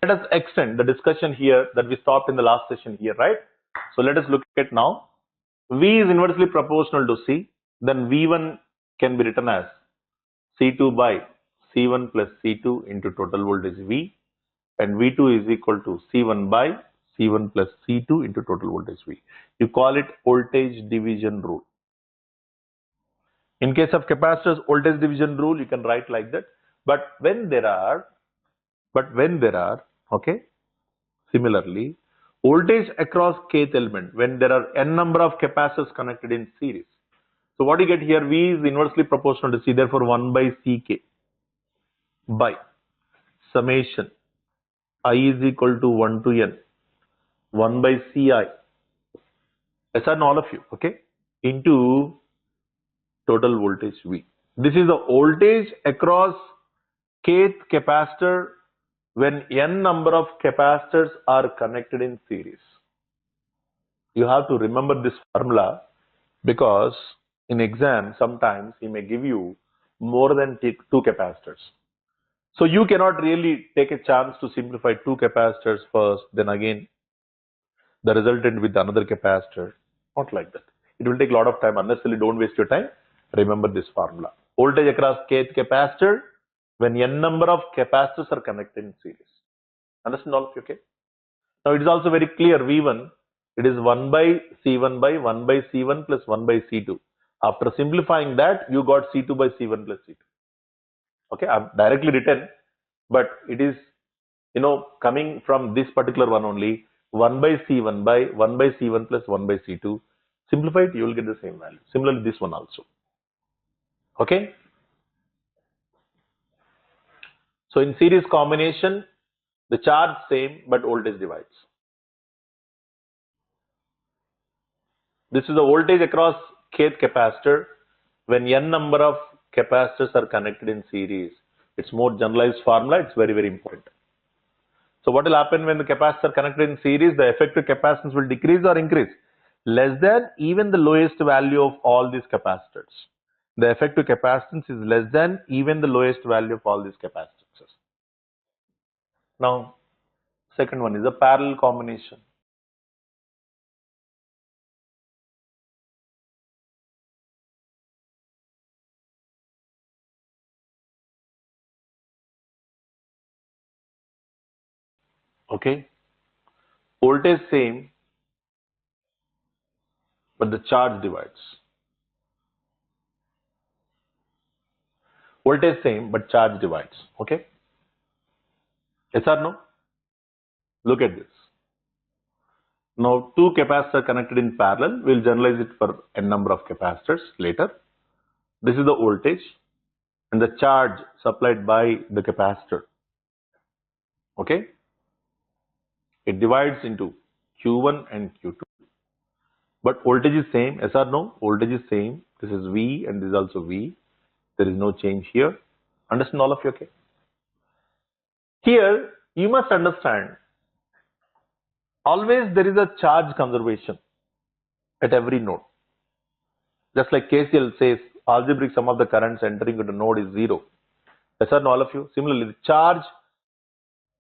let us extend the discussion here that we stopped in the last session here, right? So let us look at now. V is inversely proportional to C, then V1 can be written as C2 by C1 plus C2 into total voltage V, and V2 is equal to C1 by C1 plus C2 into total voltage V. You call it voltage division rule. In case of capacitors, voltage division rule you can write like that. But when there are, okay, similarly, voltage across kth element, when there are n number of capacitors connected in series. So what you get here, V is inversely proportional to C, therefore 1 by Ck by summation I is equal to 1 to N, 1 by Ci, yes or no, all of you, okay, into total voltage V. This is the voltage across kth capacitor when n number of capacitors are connected in series. You have to remember this formula because in exam sometimes he may give you more than 2 capacitors. So you cannot really take a chance to simplify 2 capacitors first, then again the resultant with another capacitor. Not like that. It will take a lot of time. Unnecessarily don't waste your time. Remember this formula. Voltage across kth capacitor when n number of capacitors are connected in series. Understand all of you, okay? Now it is also very clear V1, it is 1 by C1 by 1 by C1 plus 1 by C2. After simplifying that, you got C2 by C1 plus C2. Okay, I've directly written, but it is, coming from this particular one only, 1 by C1 by 1 by C1 plus 1 by C2. Simplify it, you will get the same value. Similarly, this one also. Okay. So in series combination, the charge same, but voltage divides. This is the voltage across kth capacitor when n number of capacitors are connected in series. It's more generalized formula. It's very, very important. So what will happen when the capacitors are connected in series? The effective capacitance will decrease or increase? Less than even the lowest value of all these capacitors. The effective capacitance is less than even the lowest value of all these capacitors. Now, second one is a parallel combination. Okay, voltage same, but the charge divides. Voltage same, but charge divides. Okay, yes or no? Look at this. Now, 2 capacitors connected in parallel. We'll generalize it for n number of capacitors later. This is the voltage and the charge supplied by the capacitor. Okay, it divides into Q1 and Q2. But voltage is same, yes or no? Voltage is same. This is V and this is also V. There is no change here. Understand all of you, okay? Here, you must understand, always there is a charge conservation at every node. Just like KCL says, algebraic sum of the currents entering into node is 0. Yes or no, all of you? Similarly, the charge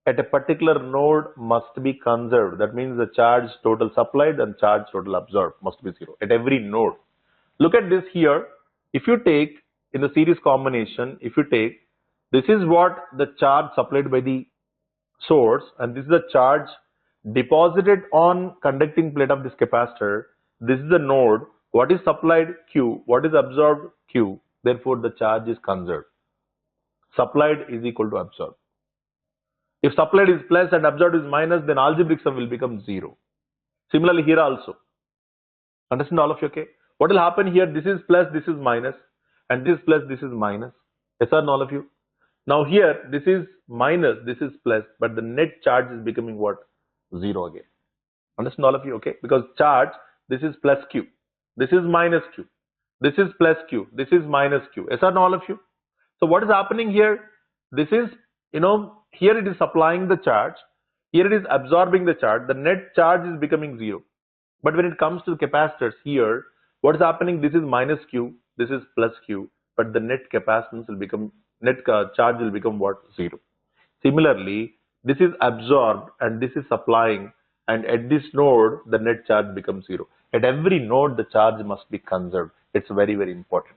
at a particular node must be conserved. That means the charge total supplied and charge total absorbed must be 0 at every node. Look at this here. If you take in the series combination, if you take, this is what the charge supplied by the source and this is the charge deposited on conducting plate of this capacitor. This is the node. What is supplied? Q. What is absorbed? Q. Therefore, the charge is conserved. Supplied is equal to absorbed. If supplied is plus and absorbed is minus, then algebraic sum will become 0. Similarly, here also. Understand all of you, okay? What will happen here? This is plus, this is minus, and this is plus, this is minus. Yes or no, all of you? Now here, this is minus, this is plus, but the net charge is becoming what? 0 again. Understand all of you, okay? Because charge, this is plus Q, this is minus Q, this is plus Q, this is minus Q. Yes or no, all of you? So what is happening here? This is, here it is supplying the charge, here it is absorbing the charge, the net charge is becoming 0. But when it comes to the capacitors here, what is happening? This is minus Q, this is plus Q, but the net capacitance will become, net charge will become what? 0. Similarly, This is absorbed and this is supplying, and at this node the net charge becomes 0. At every node the charge must be conserved. It's very, very important.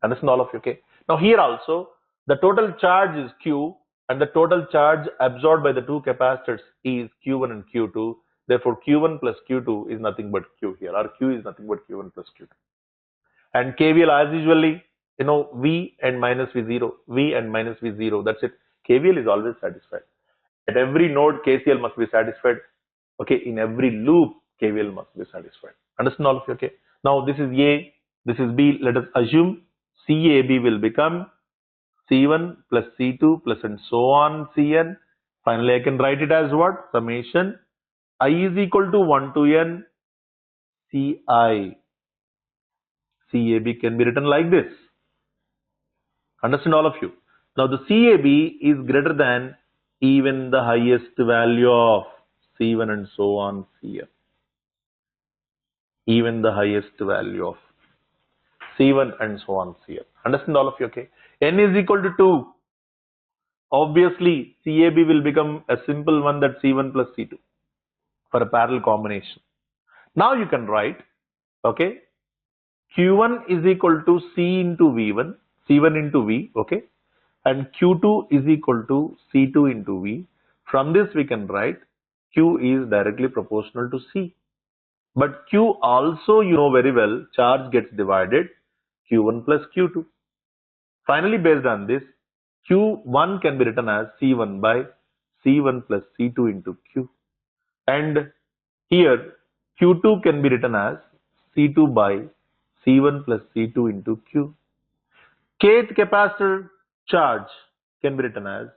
Understand all of you? Okay. Now here also the total charge is Q and the total charge absorbed by the two capacitors is Q1 and Q2. Therefore Q1 plus Q2 is nothing but Q here, or Q is nothing but Q1 plus Q2. And KVL as usually, V and minus V0, V and minus V0, that's it. KVL is always satisfied. At every node KCL must be satisfied. Okay, in every loop KVL must be satisfied. Understand all of you? Okay. Now this is A, this is B. Let us assume CAB will become C1 plus C2 plus and so on Cn. Finally I can write it as what? Summation I is equal to 1 to n Ci. CAB can be written like this. Understand all of you? Now the CAB is greater than even the highest value of C1 and so on Cn. Even the highest value of C1 and so on Cn. Understand all of you? Okay. N is equal to 2. Obviously CAB will become a simple one, that C1 plus C2 for a parallel combination. Now you can write, okay, Q1 is equal to C into V1, C1 into V, okay, and Q2 is equal to C2 into V. From this we can write Q is directly proportional to C. But Q also, you know very well, charge gets divided Q1 plus Q2. Finally, based on this, Q1 can be written as C1 by C1 plus C2 into Q. And here Q2 can be written as C2 by C1 plus C2 into Q. Kth capacitor charge can be written as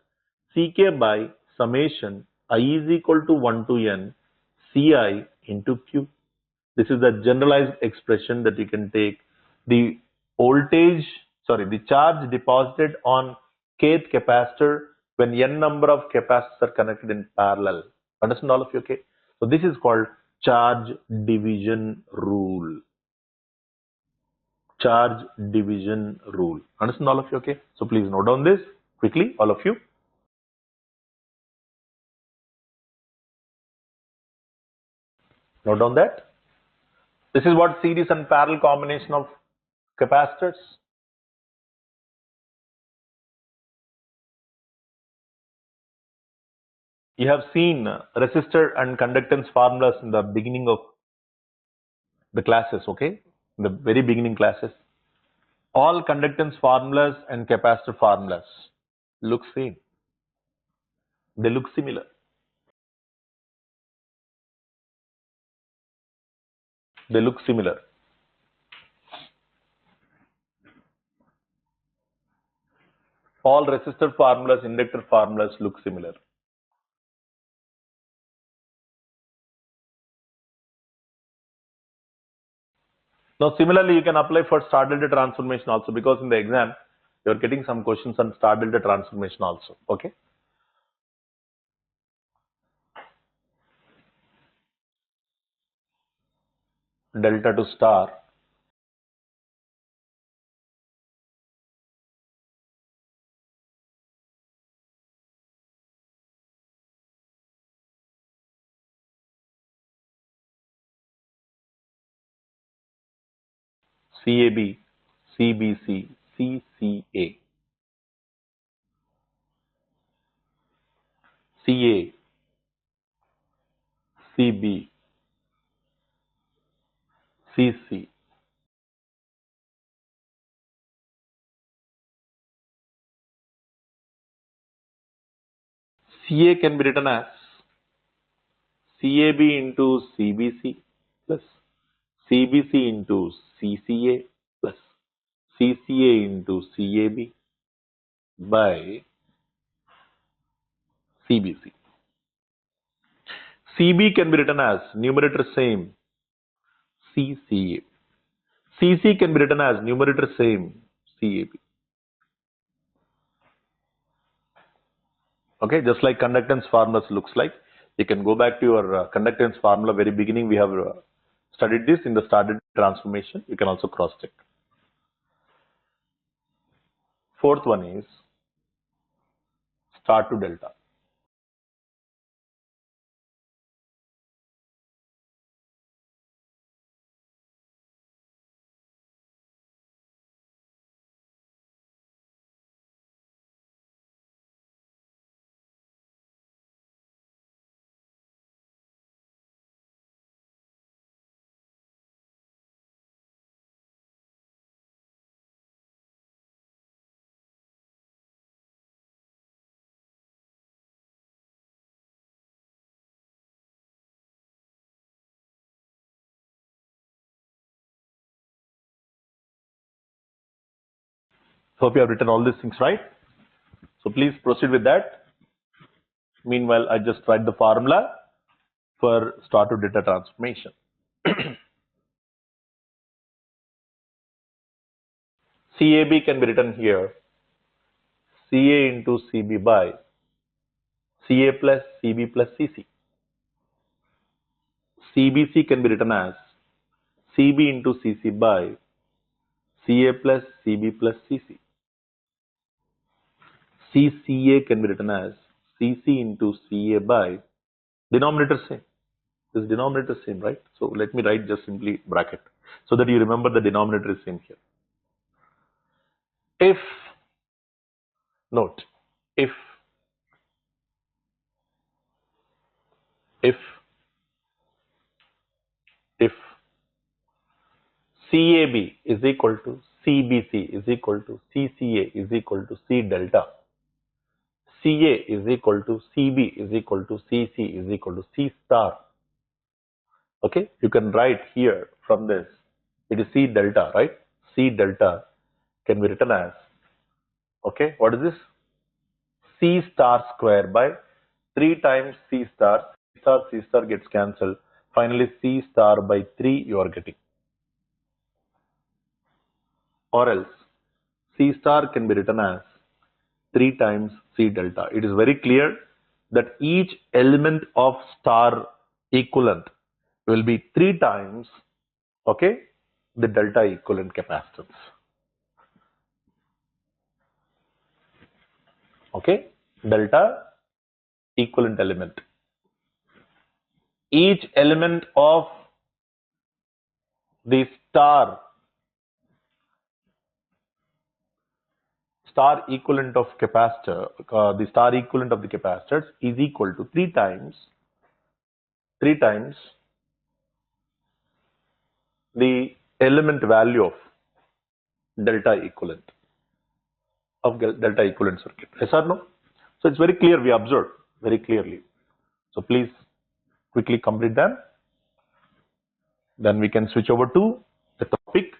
Ck by summation I is equal to 1 to n Ci into Q. This is the generalized expression that you can take the the charge deposited on kth capacitor when n number of capacitors are connected in parallel. Understand all of you? Okay. So this is called charge division rule. Charge division rule. Understand all of you? Okay. So please note down this quickly, all of you. Note down that. This is what series and parallel combination of capacitors. You have seen resistor and conductance formulas in the beginning of the classes, okay? In the very beginning classes. All conductance formulas and capacitor formulas look same. They look similar. They look similar. All resistor formulas, inductor formulas look similar. Now similarly you can apply for star delta transformation also, because in the exam you are getting some questions on star delta transformation also, okay? Delta to star. CAB, CBC, CCA, CA, CB, CC. CA can be written as CAB into CBC plus CBC into CCA plus CCA into CAB by CBC. CB can be written as numerator same CCA. CC can be written as numerator same CAB. Okay, just like conductance formulas looks like. You can go back to your conductance formula. Very beginning we have studied this in the started transformation. You can also cross check. Fourth one is star to delta. Hope you have written all these things right. So please proceed with that. Meanwhile, I just write the formula for star to delta transformation. CAB can be written here, CA into CB by CA plus CB plus CC. CBC can be written as CB into CC by CA plus CB plus CC. CCA can be written as CC into CA by denominator same. This denominator is same, right? So let me write just simply bracket so that you remember the denominator is same here. If, note, if CAB is equal to CBC is equal to CCA is equal to C delta, CA is equal to CB is equal to CC is equal to C star. Okay, you can write here from this, it is C delta, right? C delta can be written as, okay, what is this? C star square by 3 times C star, C star gets cancelled. Finally, C star by 3 you are getting. Or else, C star can be written as 3 times C delta. It is very clear that each element of star equivalent will be 3 times, okay, the delta equivalent capacitance. Okay, delta equivalent element. Each element of the star equivalent of capacitor, the star equivalent of the capacitors is equal to 3 times the element value of delta equivalent circuit. Yes or no? So it's very clear, we observed very clearly. So please quickly complete them. Then we can switch over to the topic.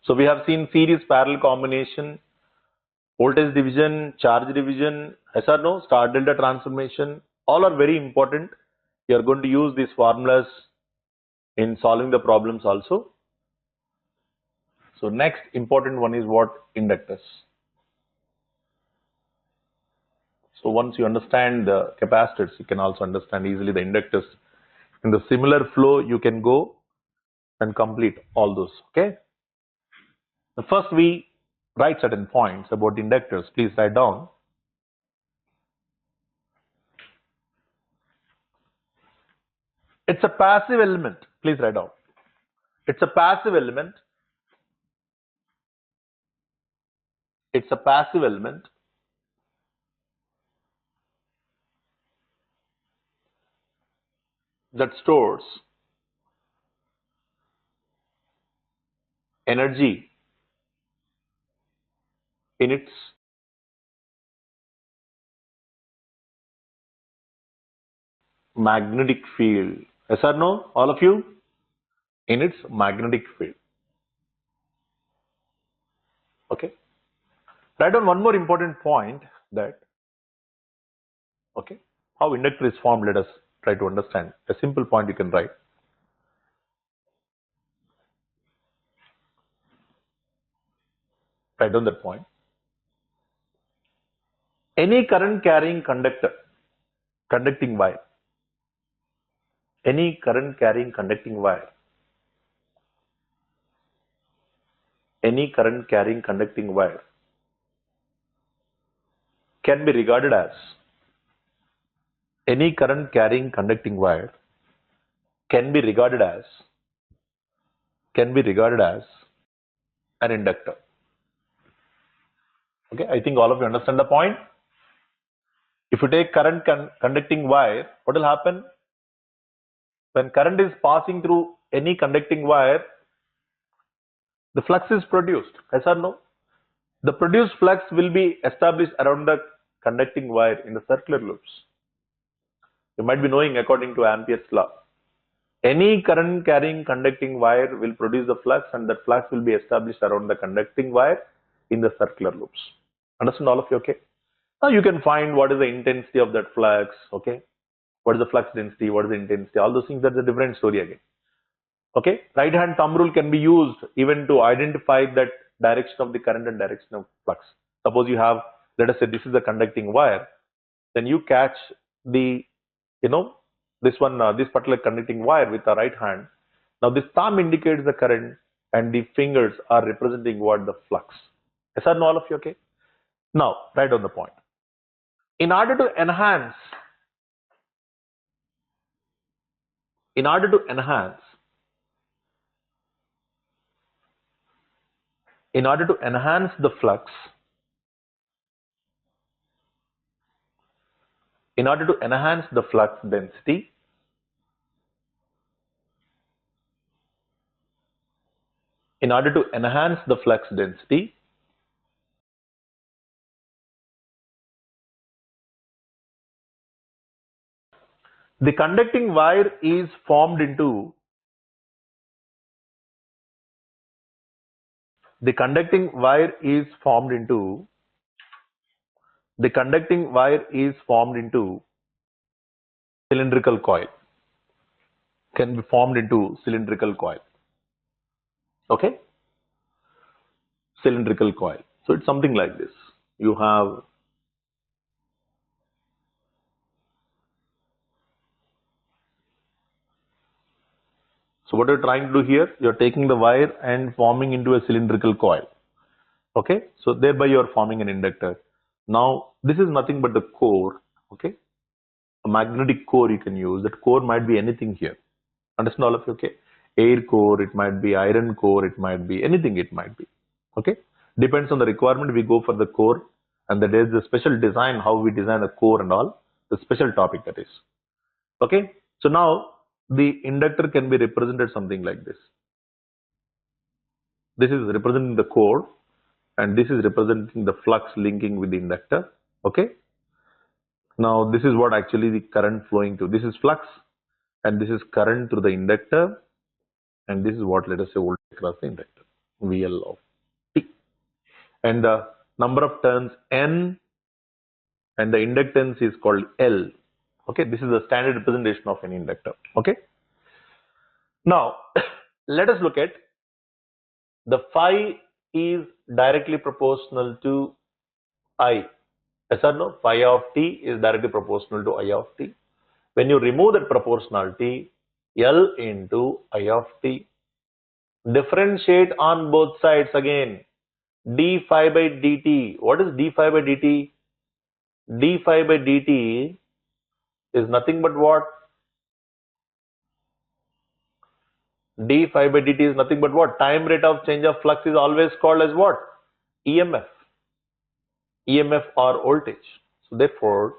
So we have seen series, parallel combination, voltage division, charge division, yes or no, star delta transformation, all are very important. You are going to use these formulas in solving the problems also. So next important one is what? Inductors. So once you understand the capacitors, you can also understand easily the inductors. In the similar flow, you can go and complete all those, okay? Now first we write certain points about inductors. Please write down. It's a passive element. Please write down. It's a passive element. It's a passive element that stores energy in its magnetic field. Yes or no, all of you? In its magnetic field. Okay. Write down one more important point, that, okay, how inductor is formed. Let us try to understand. A simple point you can write. Write down that point. Any current carrying conductor, conducting wire, any current carrying conducting wire, any current carrying conducting wire can be regarded as, any current carrying conducting wire can be regarded as an inductor. Okay, I think all of you understand the point. If you take current conducting wire, what will happen? When current is passing through any conducting wire, the flux is produced. Yes or no? The produced flux will be established around the conducting wire in the circular loops. You might be knowing according to Ampere's law. Any current carrying conducting wire will produce the flux, and that flux will be established around the conducting wire in the circular loops. Understand all of you, okay? Now you can find what is the intensity of that flux, okay? What is the flux density, what is the intensity, all those things, that's a different story again. Okay, right hand thumb rule can be used even to identify that direction of the current and direction of flux. Suppose you have, let us say this is the conducting wire, then you catch the, this one, this particular conducting wire with the right hand. Now this thumb indicates the current and the fingers are representing what? The flux. Yes or no, all of you, okay? Now, write down the point. In order to enhance the flux, in order to enhance the flux density, the conducting wire is formed into cylindrical coil, can be formed into cylindrical coil. Okay, cylindrical coil. So it's something like this. You have so what you're trying to do here, you're taking the wire and forming into a cylindrical coil. Okay, so thereby you're forming an inductor. Now this is nothing but the core. Okay, a magnetic core you can use. That core might be anything here. Understand all of you? Okay, air core, it might be iron core, it might be anything, it might be. Okay, depends on the requirement, we go for the core, and that is the special design, how we design a core and all, the special topic that is. Okay, so now the inductor can be represented something like this. This is representing the core, and this is representing the flux linking with the inductor. Okay, now this is what actually the current flowing to. This is flux, and this is current through the inductor, and this is what, let us say, voltage across the inductor, VL of T. And the number of turns N, and the inductance is called L. Okay, this is the standard representation of an inductor. Okay, now let us look at the phi is directly proportional to I. Yes or no? Phi of T is directly proportional to I of T. When you remove that proportionality, L into I of T. Differentiate on both sides again. D phi by dt. What is d phi by dt? D phi by dt is nothing but what? D phi by dt is nothing but what? Time rate of change of flux is always called as what? EMF. EMF or voltage. So therefore,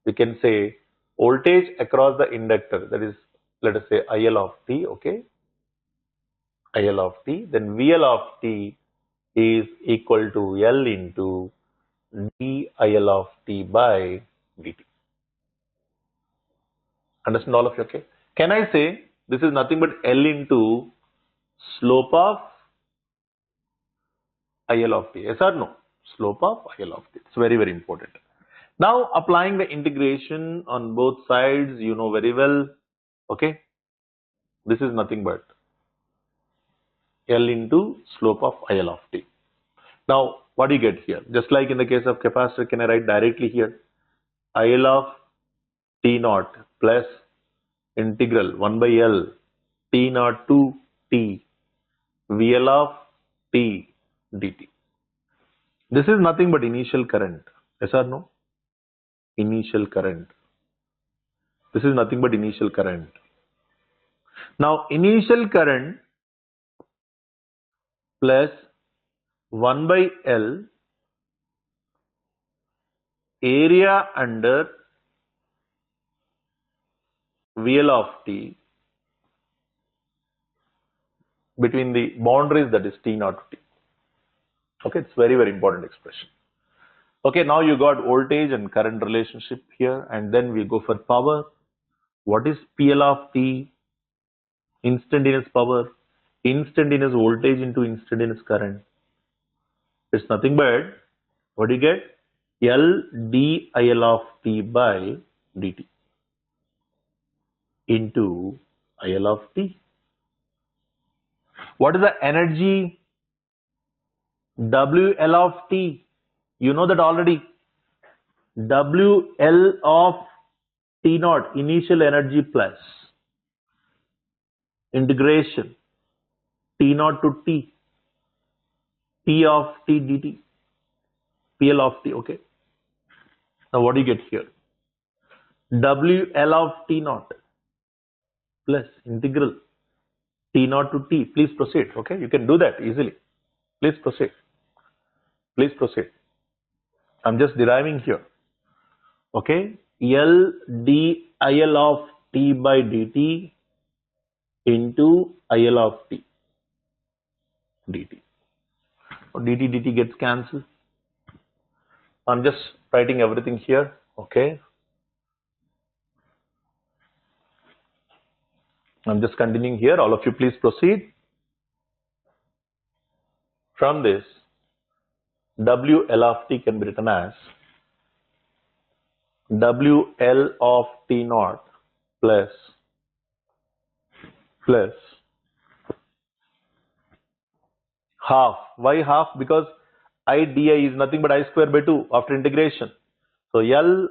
we can say voltage across the inductor, that is, let us say IL of T, okay? IL of T, then VL of T is equal to L into DIL of T by dt. Understand all of you, okay? Can I say this is nothing but L into slope of IL of T? Yes or no? Slope of IL of T. It's very, very important. Now applying the integration on both sides, you know very well, okay? This is nothing but L into slope of IL of T. Now what do you get here? Just like in the case of capacitor, can I write directly here? IL of T naught plus integral 1 by L T naught to T VL of T dt. This is nothing but initial current. Yes or no? Initial current. This is nothing but initial current. Now initial current plus 1 by L area under VL of T between the boundaries, that is T naught to T. Okay, it's very, very important expression. Okay, now you got voltage and current relationship here, and then we go for power. What is PL of T? Instantaneous power, instantaneous voltage into instantaneous current. It's nothing but, what do you get? L dIL of T by dt into IL of T. What is the energy? WL of T. You know that already. WL of T naught, initial energy plus integration T naught to T, P of T dt, PL of T, okay. Now what do you get here? WL of T naught plus integral T naught to T. Please proceed, okay. You can do that easily. Please proceed. Please proceed. I'm just deriving here, okay. L dIL of T by dt into IL of T dt. Dt dt gets cancelled. I'm just writing everything here, okay. I'm just continuing here. All of you please proceed. From this, WL of T can be written as WL of T naught plus half. Why half? Because I di is nothing but I square by 2 after integration. So L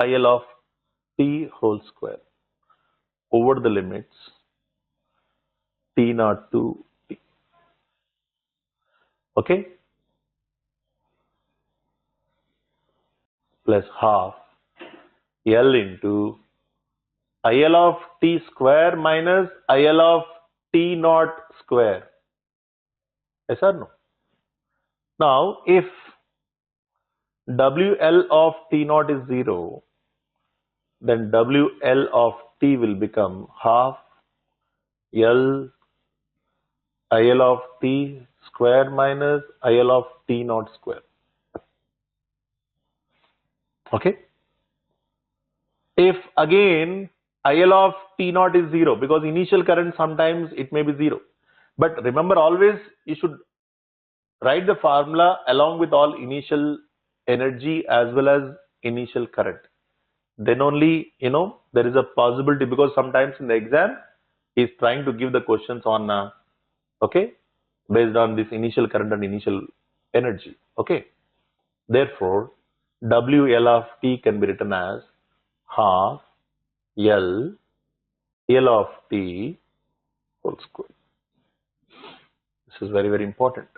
IL of T whole square over the limits T naught to T. Okay? Plus half L into IL of T square minus IL of T naught square. Yes or no? Now, if WL of T naught is 0, then WL of T will become half L IL of T square minus IL of T naught square. Okay? If again IL of T naught is 0, because initial current sometimes it may be 0. But remember, always you should write the formula along with all initial energy as well as initial current. Then only, there is a possibility, because sometimes in the exam, he is trying to give the questions on, okay, based on this initial current and initial energy, okay. Therefore, WL of T can be written as half L of T whole square. This is very, very important.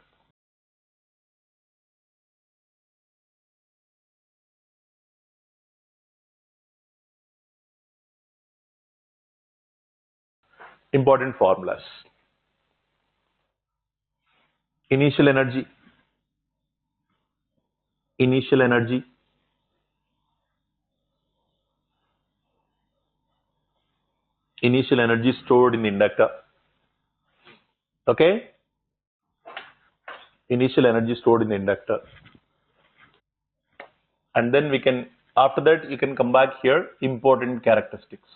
Important formulas. Initial energy stored in inductor, okay. Initial energy stored in the inductor, and then we can, after that you can come back here, important characteristics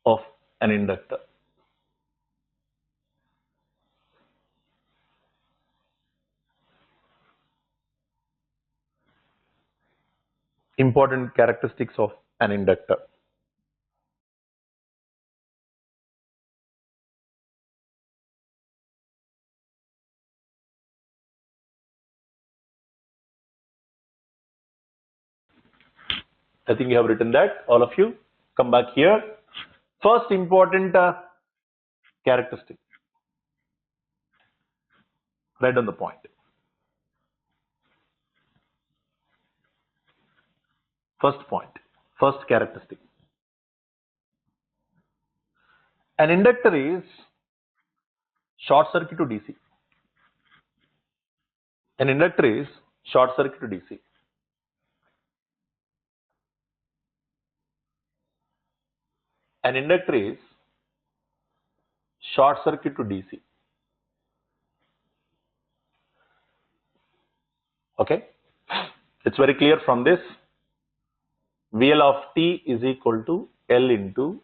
of an inductor. Important characteristics of an inductor. I think you have written that, all of you. Come back here. First important characteristic. Write on the point. First point. First characteristic. An inductor is short circuit to DC. An inductor is short circuit to DC. An inductor is short circuit to DC. Okay. It's very clear from this. VL of t is equal to L into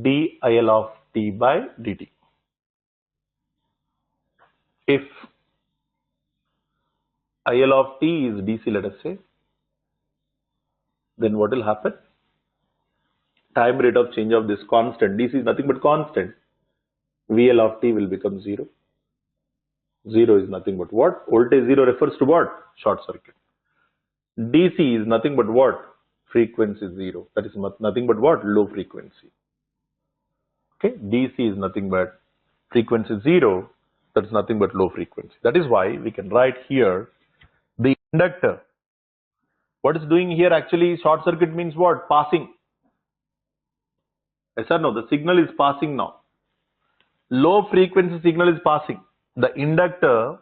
dIL of t by dt. If IL of t is DC, let us say, then what will happen? Time rate of change of this constant, DC is nothing but constant. VL of t will become 0. 0 is nothing but what? Voltage 0 refers to what? Short circuit. DC is nothing but what? Frequency 0. That is nothing but what? Low frequency. Okay, DC is nothing but frequency 0. That is nothing but low frequency. That is why we can write here the inductor. What is doing here actually? Short circuit means what? Passing. Yes or no? The signal is passing now. Low frequency signal is passing. The inductor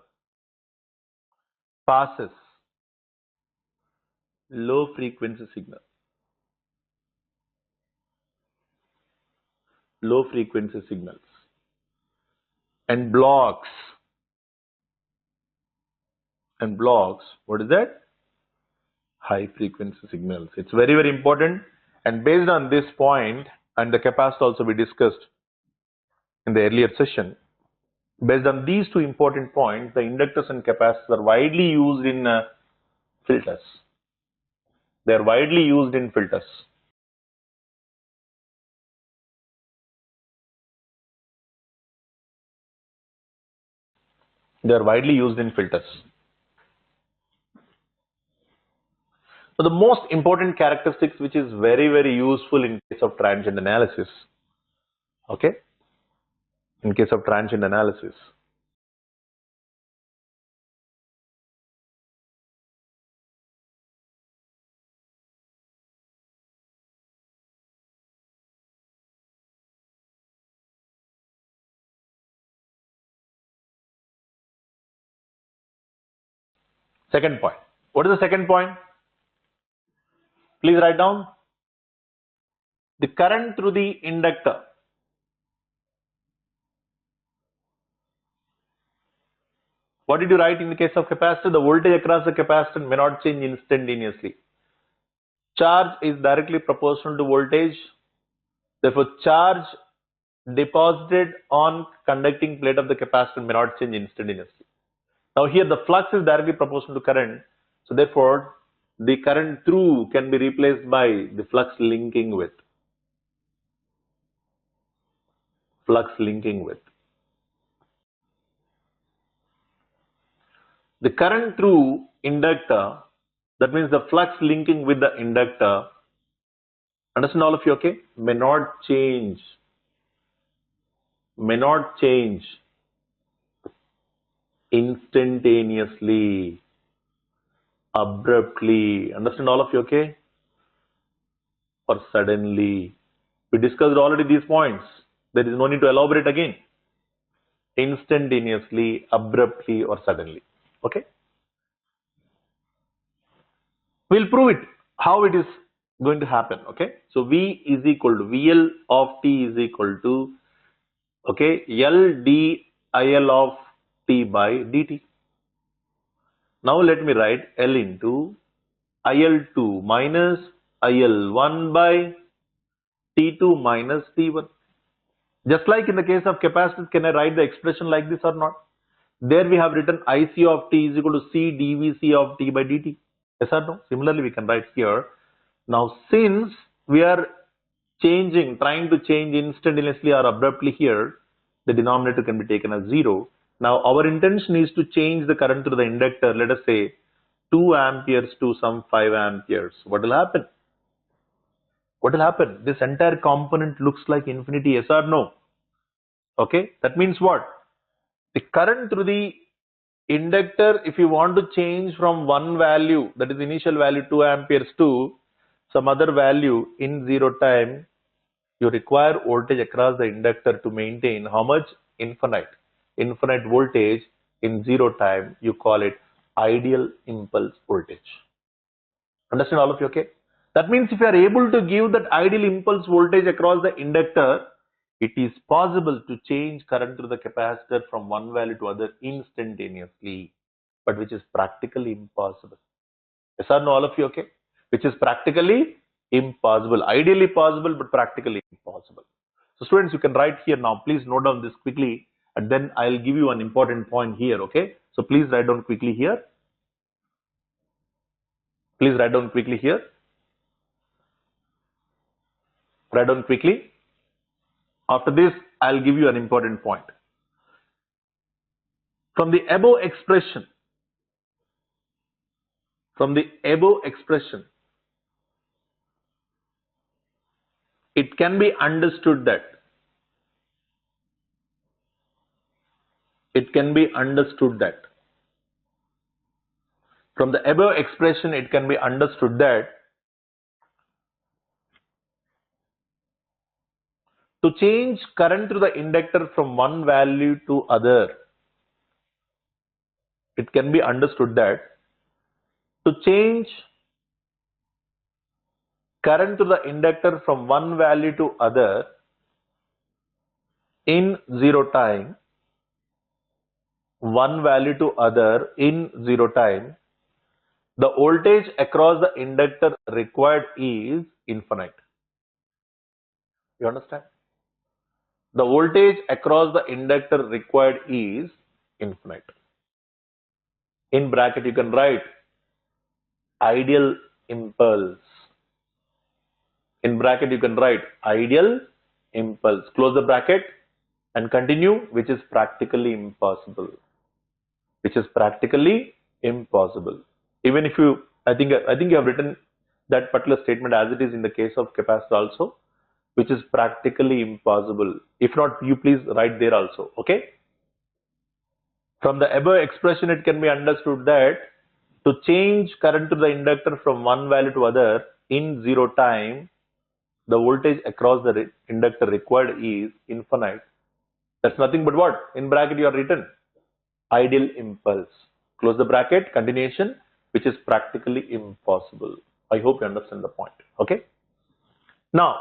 passes low frequency signal. Low frequency signals and blocks what is that? High frequency signals. It's very, very important, and based on this point and the capacitor also we discussed in the earlier session, based on these two important points, the inductors and capacitors are widely used in filters. They are widely used in filters. They are widely used in filters. So the most important characteristics which is very, very useful in case of transient analysis. Okay? In case of transient analysis. Second point. What is the second point? Please write down. The current through the inductor. What did you write in the case of capacitor? The voltage across the capacitor may not change instantaneously. Charge is directly proportional to voltage. Therefore, charge deposited on conducting plate of the capacitor may not change instantaneously. Now here the flux is directly proportional to current. So therefore, the current through can be replaced by the flux linking with. Flux linking with. The current through inductor, that means the flux linking with the inductor, understand all of you, okay? May not change. May not change instantaneously, abruptly. Understand all of you, okay? Or suddenly. We discussed already these points. There is no need to elaborate again. Instantaneously, abruptly, or suddenly. Okay? We'll prove it, how it is going to happen. Okay? So V is equal to VL of t is equal to, okay, L d IL of t by dt. Now let me write L into IL2 minus IL1 by T2 minus T1. Just like in the case of capacitors, can I write the expression like this or not? There we have written IC of t is equal to C dVc of t by dt. Yes or no? Similarly, we can write here. Now, since we are trying to change instantaneously or abruptly here, the denominator can be taken as 0. Now, our intention is to change the current through the inductor, let us say 2 amperes to some 5 amperes. What will happen? What will happen? This entire component looks like infinity, yes or no? Okay, that means what? The current through the inductor, if you want to change from one value, that is initial value 2 amperes to some other value in 0 time, you require voltage across the inductor to maintain how much? Infinite voltage in 0 time. You call it ideal impulse voltage. Understand all of you, okay? That means if you are able to give that ideal impulse voltage across the inductor, it is possible to change current through the capacitor from one value to other instantaneously, but which is practically impossible. Yes or no, all of you, okay? Which is practically impossible. Ideally possible, but practically impossible. So students, you can write here now. Please note down this quickly, and then I'll give you an important point here, okay? So please write down quickly here. Please write down quickly here. Write down quickly. After this, I'll give you an important point. From the above expression, it can be understood that from the above expression, it can be understood that to change current through the inductor from one value to other, it can be understood that to change current through the inductor from one value to other in zero time, the voltage across the inductor required is infinite. You understand? The voltage across the inductor required is infinite. In bracket, you can write ideal impulse. In bracket, you can write ideal impulse. Close the bracket and continue, which is practically impossible. Even if you, I think you have written that particular statement as it is in the case of capacitor also, which is practically impossible. If not, you please write there also, okay? From the above expression, it can be understood that to change current to the inductor from one value to other in zero time, the voltage across the inductor required is infinite. That's nothing but what? In bracket you are written ideal impulse. Close the bracket, continuation, which is practically impossible. I hope you understand the point, okay? Now,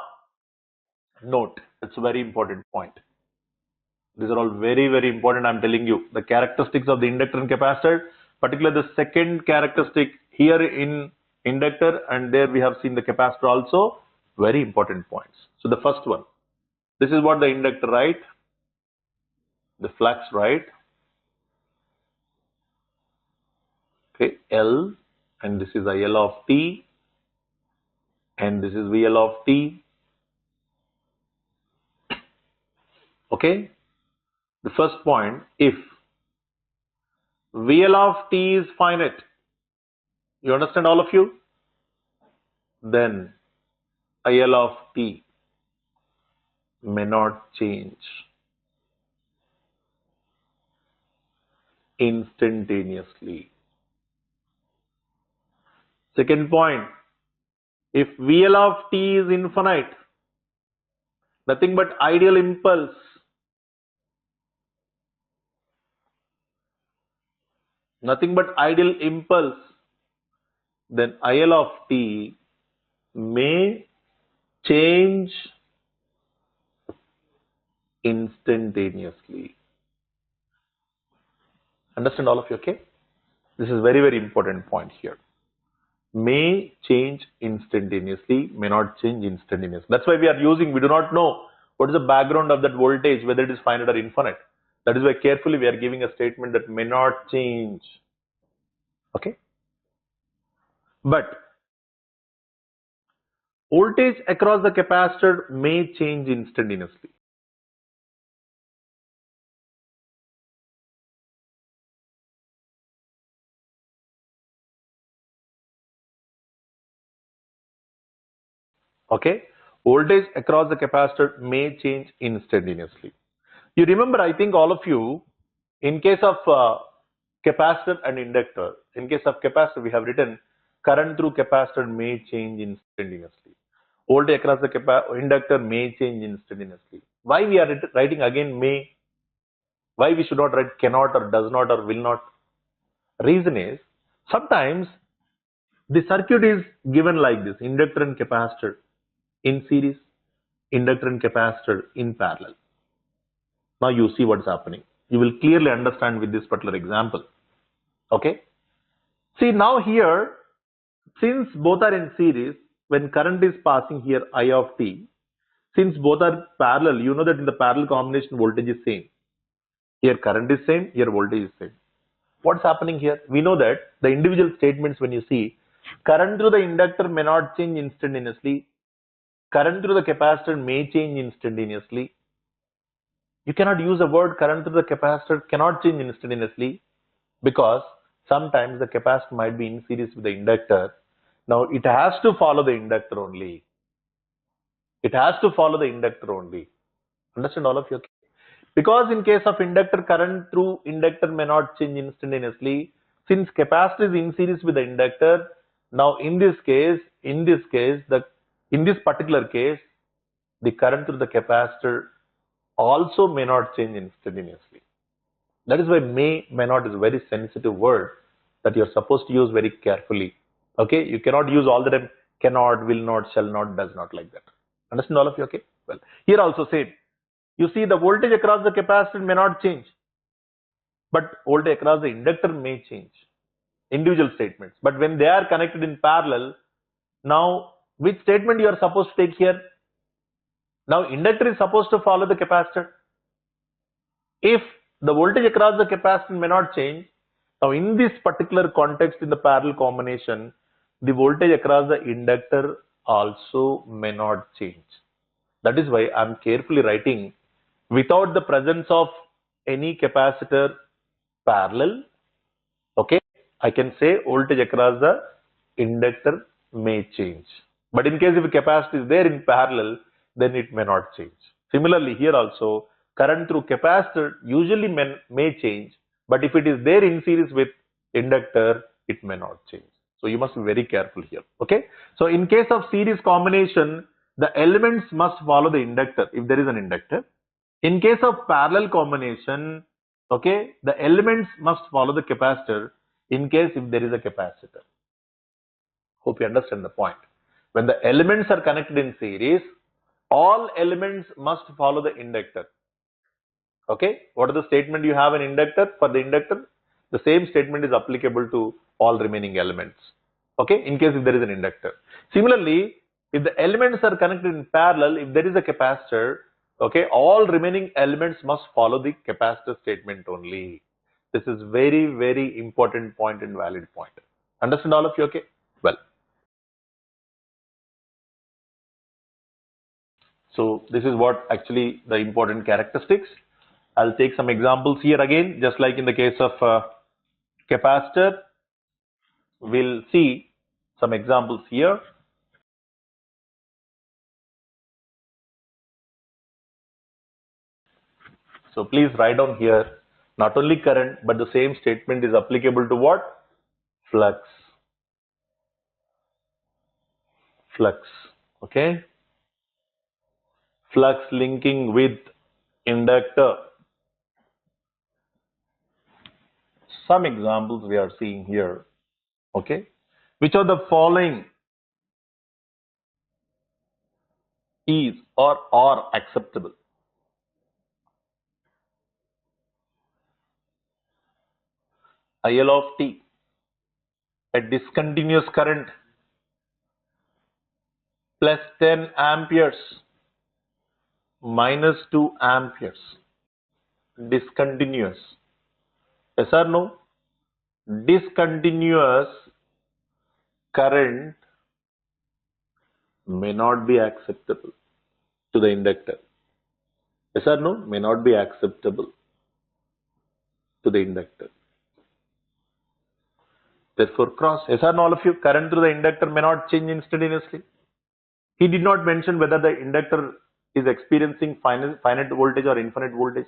note, it's a very important point. These are all very, very important. I'm telling you the characteristics of the inductor and capacitor, particularly the second characteristic here in inductor, and there we have seen the capacitor also. Very important points. So the first one, this is what the inductor, right? The flux, right? Okay, L, and this is IL of t, and this is VL of t. Okay. The first point, if VL of t is finite, you understand all of you? Then IL of t may not change instantaneously. Second point, if VL of t is infinite, nothing but ideal impulse, then IL of t may change instantaneously. Understand all of you, okay? This is very, very important point here. May change instantaneously, may not change instantaneously. That's why we do not know what is the background of that voltage, whether it is finite or infinite. That is why carefully we are giving a statement that may not change. Okay? But voltage across the capacitor may change instantaneously. Okay? Voltage across the capacitor may change instantaneously. You remember, I think all of you, in case of capacitor and inductor, in case of capacitor, we have written current through capacitor may change instantaneously. Voltage across the inductor may change instantaneously. Why we are writing again may? Why we should not write cannot or does not or will not? Reason is, sometimes the circuit is given like this: inductor and capacitor in series, inductor and capacitor in parallel. Now you see what's happening. You will clearly understand with this particular example. Okay? See, now here Since both are in series, when current is passing here I of t, since both are parallel, you know that in the parallel combination voltage is same. Here current is same, here voltage is same. What's happening here? We know that the individual statements, when you see, current through the inductor may not change instantaneously. Current through the capacitor may change instantaneously. You cannot use the word current through the capacitor cannot change instantaneously, because sometimes the capacitor might be in series with the inductor. Now it has to follow the inductor only. It has to follow the inductor only. Understand all of you? Okay? Because in case of inductor, current through inductor may not change instantaneously. Since capacitor is in series with the inductor, now in this particular case, the current through the capacitor also may not change instantaneously. That is why may not is a very sensitive word that you are supposed to use very carefully. Okay, you cannot use all the time cannot, will not, shall not, does not, like that. Understand all of you? Okay, well, here also same. You see, the voltage across the capacitor may not change, but voltage across the inductor may change. Individual statements, but when they are connected in parallel, now which statement you are supposed to take here? Now inductor is supposed to follow the capacitor. If the voltage across the capacitor may not change, now in this particular context, in the parallel combination, the voltage across the inductor also may not change. That is why I am carefully writing without the presence of any capacitor parallel. Okay, I can say voltage across the inductor may change. But in case if a capacitor is there in parallel, then it may not change. Similarly, here also, current through capacitor usually may change, but if it is there in series with inductor, it may not change. So you must be very careful here. Okay. So in case of series combination, the elements must follow the inductor if there is an inductor. In case of parallel combination, okay, the elements must follow the capacitor in case if there is a capacitor. Hope you understand the point. When the elements are connected in series, all elements must follow the inductor. Okay, what is the statement you have an inductor? For the inductor, the same statement is applicable to all remaining elements. Okay, in case if there is an inductor. Similarly, if the elements are connected in parallel, if there is a capacitor, okay, all remaining elements must follow the capacitor statement only. This is very, very important point and valid point. Understand all of you? Okay, well. So this is what actually the important characteristics. I'll take some examples here again, just like in the case of capacitor. We'll see some examples here. So please write down here, not only current, but the same statement is applicable to what? Flux. Flux. Okay. Flux linking with inductor. Some examples we are seeing here. Okay. Which of the following is or are acceptable? IL of t, a discontinuous current, plus 10 amperes, minus 2 amperes. Discontinuous. Yes or no? Discontinuous current may not be acceptable to the inductor. Yes or no? May not be acceptable to the inductor. Therefore, cross. Yes or no, all of you? Current through the inductor may not change instantaneously. He did not mention whether the inductor is experiencing finite voltage or infinite voltage.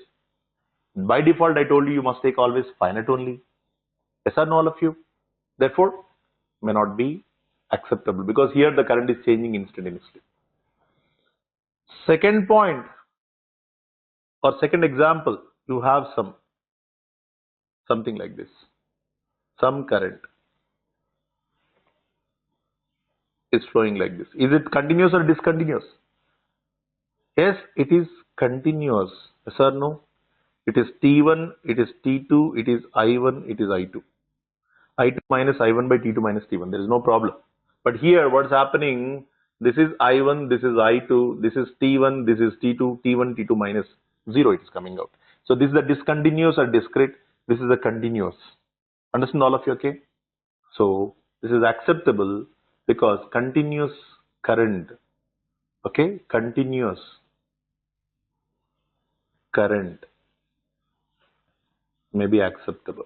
By default, I told you, you must take always finite only. Yes or no, all of you? Therefore, may not be acceptable, because here the current is changing instantaneously. Second point or second example, you have something like this. Some current is flowing like this. Is it continuous or discontinuous? Yes, it is continuous. Yes or no? It is T1, it is T2, it is I1, it is I2. I2 minus I1 by T2 minus T1. There is no problem. But here what's happening, this is I1, this is I2, this is T1, this is T2, T1, T2 minus 0 it is coming out. So this is the discontinuous or discrete, this is the continuous. Understand all of you, okay? So this is acceptable because continuous current, okay, continuous current may be acceptable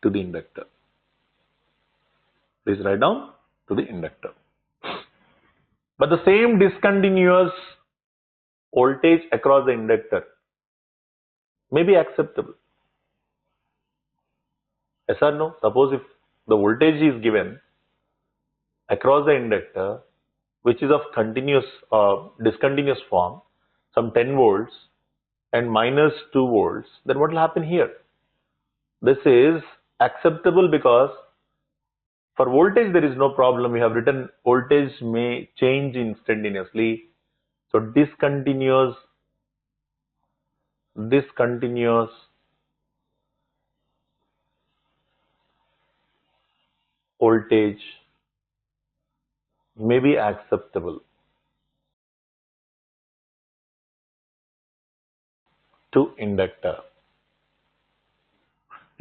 to the inductor. Please write down to the inductor. But the same discontinuous voltage across the inductor may be acceptable. Yes or no? Suppose if the voltage is given across the inductor, which is of continuous discontinuous form, some 10 volts and minus 2 volts, then what will happen here? This is acceptable because for voltage there is no problem. We have written voltage may change instantaneously. So discontinuous voltage may be acceptable to inductor.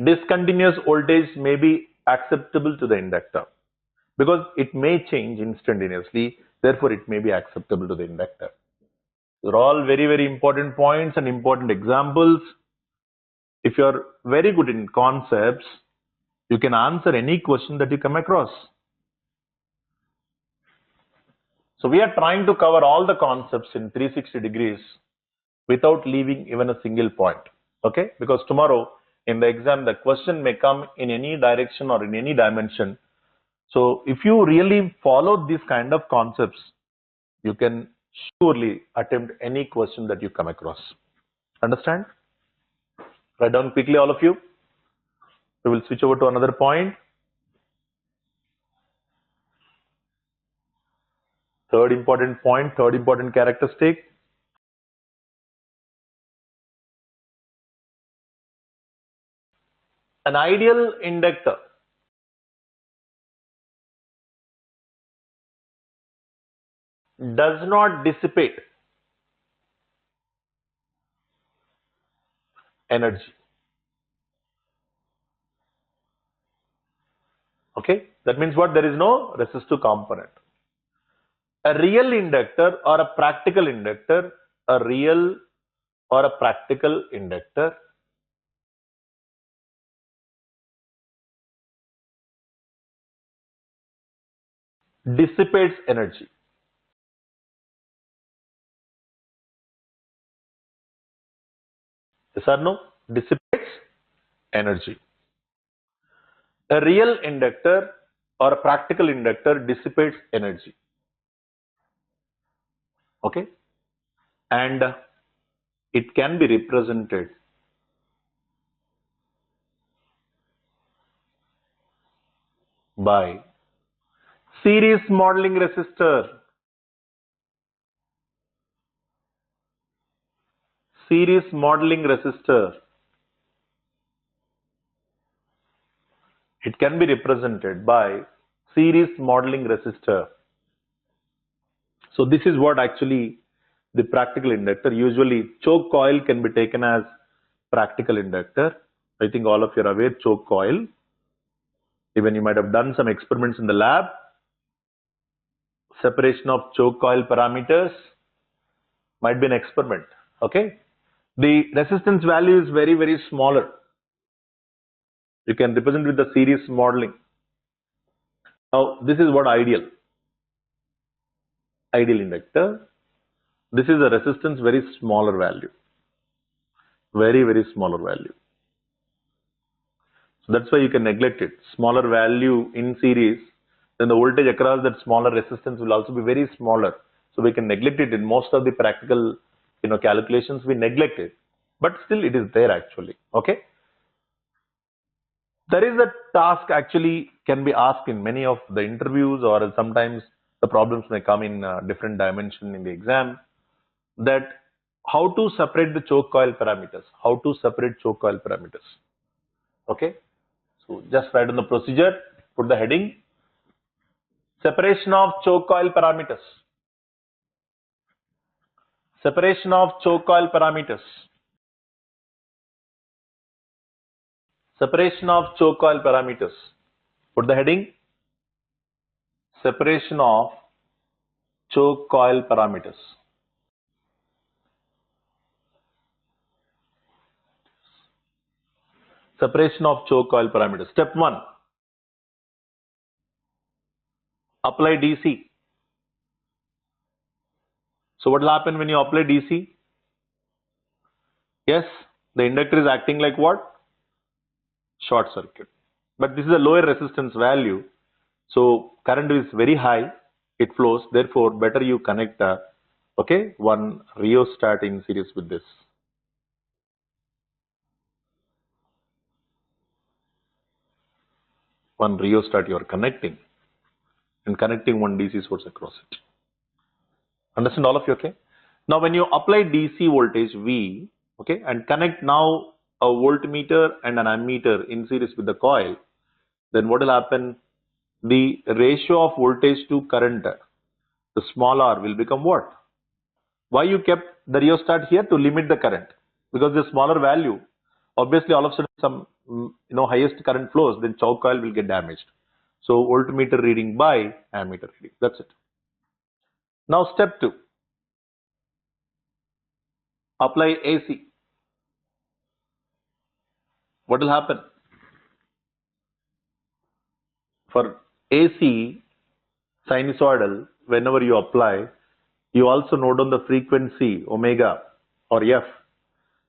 Discontinuous voltage may be acceptable to the inductor because it may change instantaneously, therefore it may be acceptable to the inductor. These are all very, very important points and important examples. If you are very good in concepts, you can answer any question that you come across. So we are trying to cover all the concepts in 360 degrees without leaving even a single point. Okay? Because tomorrow in the exam, the question may come in any direction or in any dimension. So if you really follow these kind of concepts, you can surely attempt any question that you come across. Understand? Write down quickly, all of you. We will switch over to another point. Third important point, third important characteristic. An ideal inductor does not dissipate energy. Okay, that means what? There is no resistive component. A real inductor or a practical inductor, a real or a practical inductor dissipates energy. Yes or no? Dissipates energy. A real inductor or a practical inductor dissipates energy. Okay? And it can be represented by series modeling resistor. Series modeling resistor. It can be represented by series modeling resistor. So this is what actually the practical inductor. Usually choke coil can be taken as practical inductor. I think all of you are aware choke coil. Even you might have done some experiments in the lab. Separation of choke coil parameters might be an experiment. Okay. The resistance value is very, very smaller. You can represent with the series modeling. Now this is what ideal inductor. This is a resistance very smaller value. Very, very smaller value. So that's why you can neglect it. Smaller value in series, then the voltage across that smaller resistance will also be very smaller. So we can neglect it in most of the practical, calculations. We neglect it, but still it is there actually. Okay. There is a task actually can be asked in many of the interviews, or sometimes the problems may come in different dimension in the exam. That how to separate the choke coil parameters. How to separate choke coil parameters. Okay. So just write down the procedure, put the heading. Separation of choke coil parameters. Separation of choke coil parameters. Separation of choke coil parameters. Put the heading. Separation of choke coil parameters. Separation of choke coil parameters. Step 1. Apply DC. So what will happen when you apply DC? Yes, the inductor is acting like what? Short circuit. But this is a lower resistance value. So current is very high. It flows. Therefore, better you connect one rheostat in series with this. One rheostat you are connecting and connecting one DC source across it. Understand all of you, okay? Now when you apply DC voltage V, okay, and connect now a voltmeter and an ammeter in series with the coil, then what will happen? The ratio of voltage to current, the small r, will become what? Why you kept the rheostat here? To limit the current. Because the smaller value, obviously all of a sudden some highest current flows, then choke coil will get damaged. So voltmeter reading by ammeter reading. That's it. Now step 2. Apply AC. What will happen? For AC sinusoidal, whenever you apply, you also note down the frequency omega or F.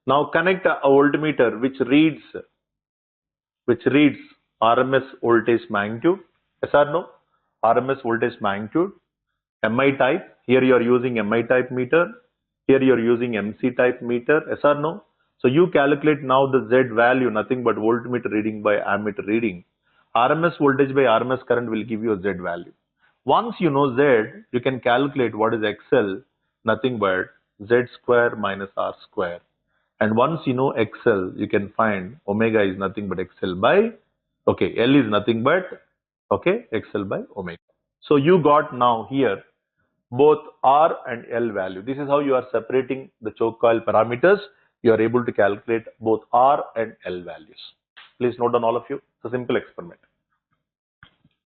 Now connect a voltmeter which reads RMS voltage magnitude. Yes or no? RMS voltage magnitude. MI type. Here you are using MI type meter. Here you are using MC type meter. Yes or no? So you calculate now the Z value, nothing but voltmeter reading by ammeter reading. RMS voltage by RMS current will give you a Z value. Once you know Z, you can calculate what is XL, nothing but Z square minus R square. And once you know XL, you can find omega is nothing but XL by, L is nothing but, XL by omega. So you got now here both R and L value. This is how you are separating the choke coil parameters. You are able to calculate both R and L values. Please note down all of you. It's a simple experiment.